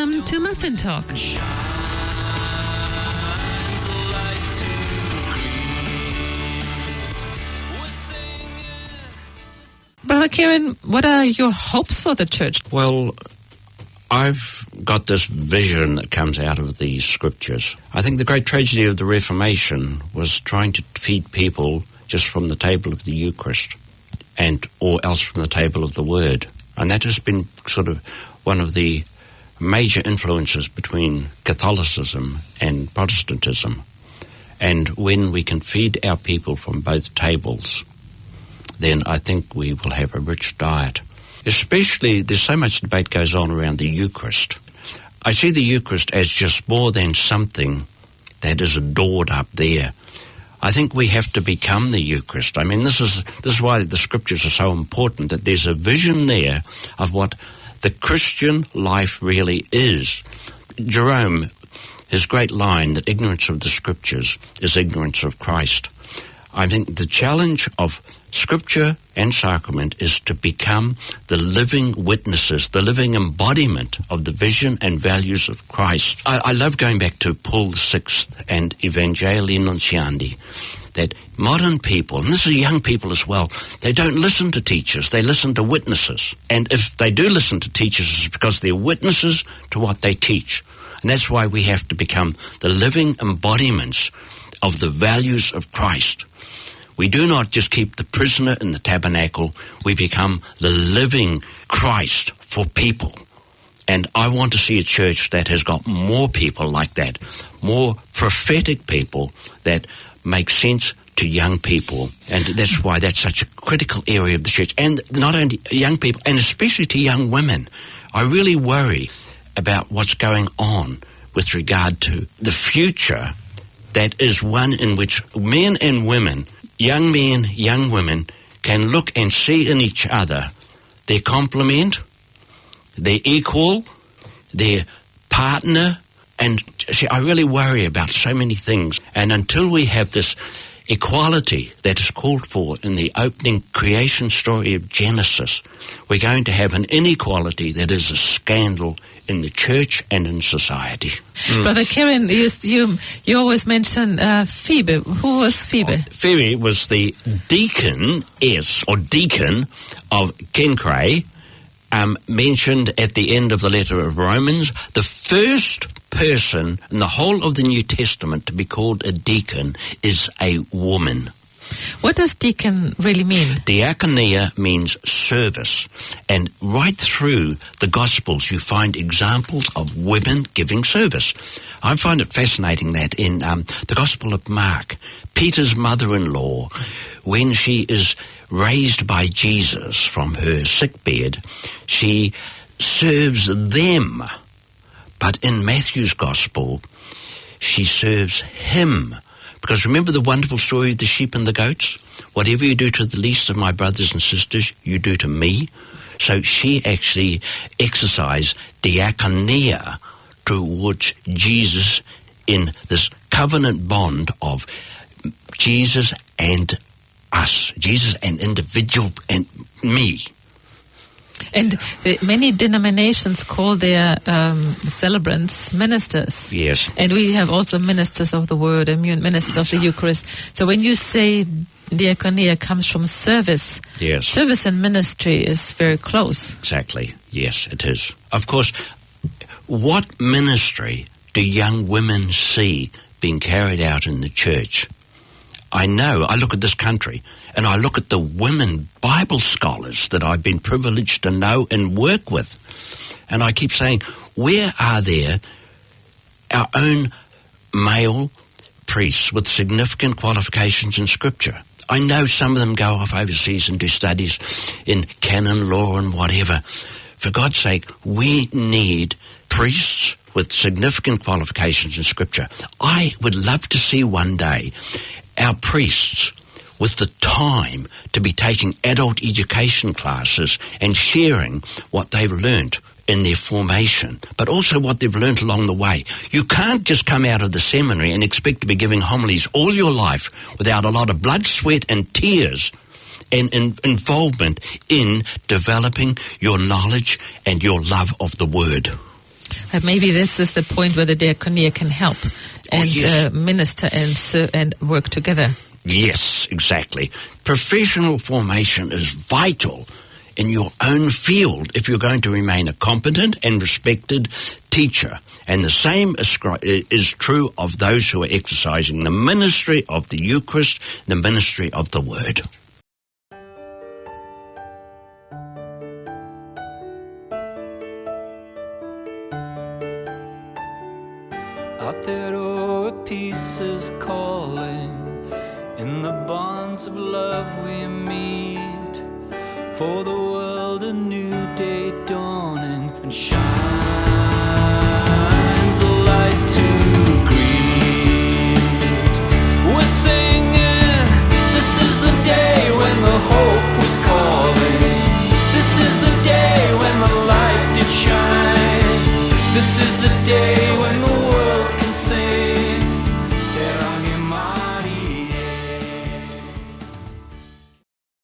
Welcome to Muffin Talk. Brother Kieran, what are your hopes for the church? Well, I've got this vision that comes out of the scriptures. I think the great tragedy of the Reformation was trying to feed people just from the table of the Eucharist or else from the table of the Word. And that has been sort of one of the major influences between Catholicism and Protestantism. And when we can feed our people from both tables, then I think we will have a rich diet. Especially, there's so much debate goes on around the Eucharist. I see the Eucharist as just more than something that is adored up there. I think we have to become the Eucharist. I mean, this is why the scriptures are so important, that there's a vision there of what the Christian life really is. Jerome, his great line that ignorance of the scriptures is ignorance of Christ. I think the challenge of Scripture and sacrament is to become the living witnesses, the living embodiment of the vision and values of Christ. I love going back to Paul VI and Evangelii Nunciandi, that modern people, and this is young people as well, they don't listen to teachers, they listen to witnesses. And if they do listen to teachers, it's because they're witnesses to what they teach. And that's why we have to become the living embodiments of the values of Christ. We do not just keep the prisoner in the tabernacle, we become the living Christ for people. And I want to see a church that has got more people like that, more prophetic people that make sense to young people. And that's why that's such a critical area of the church. And not only young people, and especially to young women. I really worry about what's going on with regard to the future that is one in which men and women, young men, young women, can look and see in each other their complement, their equal, their partner. And see, I really worry about so many things. And until we have this equality that is called for in the opening creation story of Genesis, we're going to have an inequality that is a scandal in the church and in society. Brother Kieran, you always mention Phoebe. Who was Phoebe? Phoebe was the deacon of Kencray, mentioned at the end of the letter of Romans, the first person in the whole of the New Testament to be called a deacon is a woman. What does deacon really mean? Diakonia means service. And right through the Gospels you find examples of women giving service. I find it fascinating that in the Gospel of Mark, Peter's mother-in-law, when she is raised by Jesus from her sickbed, she serves them. But in Matthew's Gospel, she serves him. Because remember the wonderful story of the sheep and the goats? Whatever you do to the least of my brothers and sisters, you do to me. So she actually exercised diakonia towards Jesus in this covenant bond of Jesus and us, Jesus and individual and me. And many denominations call their celebrants ministers. Yes. And we have also ministers of the word and ministers of the Eucharist. So when you say diakonia comes from service, yes, service and ministry is very close. Exactly. Yes, it is. Of course, what ministry do young women see being carried out in the church? I know, I look at this country and I look at the women Bible scholars that I've been privileged to know and work with. And I keep saying, where are there our own male priests with significant qualifications in Scripture? I know some of them go off overseas and do studies in canon law and whatever. For God's sake, we need priests with significant qualifications in Scripture. I would love to see one day our priests with the time to be taking adult education classes and sharing what they've learnt in their formation, but also what they've learnt along the way. You can't just come out of the seminary and expect to be giving homilies all your life without a lot of blood, sweat and tears and involvement in developing your knowledge and your love of the Word. Maybe this is the point where the diaconia can help and minister and work together. Yes, exactly. Professional formation is vital in your own field if you're going to remain a competent and respected teacher. And the same is true of those who are exercising the ministry of the Eucharist, the ministry of the Word. Out there, oh, peace is calling. In the bonds of love we meet. For the world a new day dawning, and shines a light to greet. We're singing, this is the day when the hope was calling. This is the day when the light did shine. This is the day when the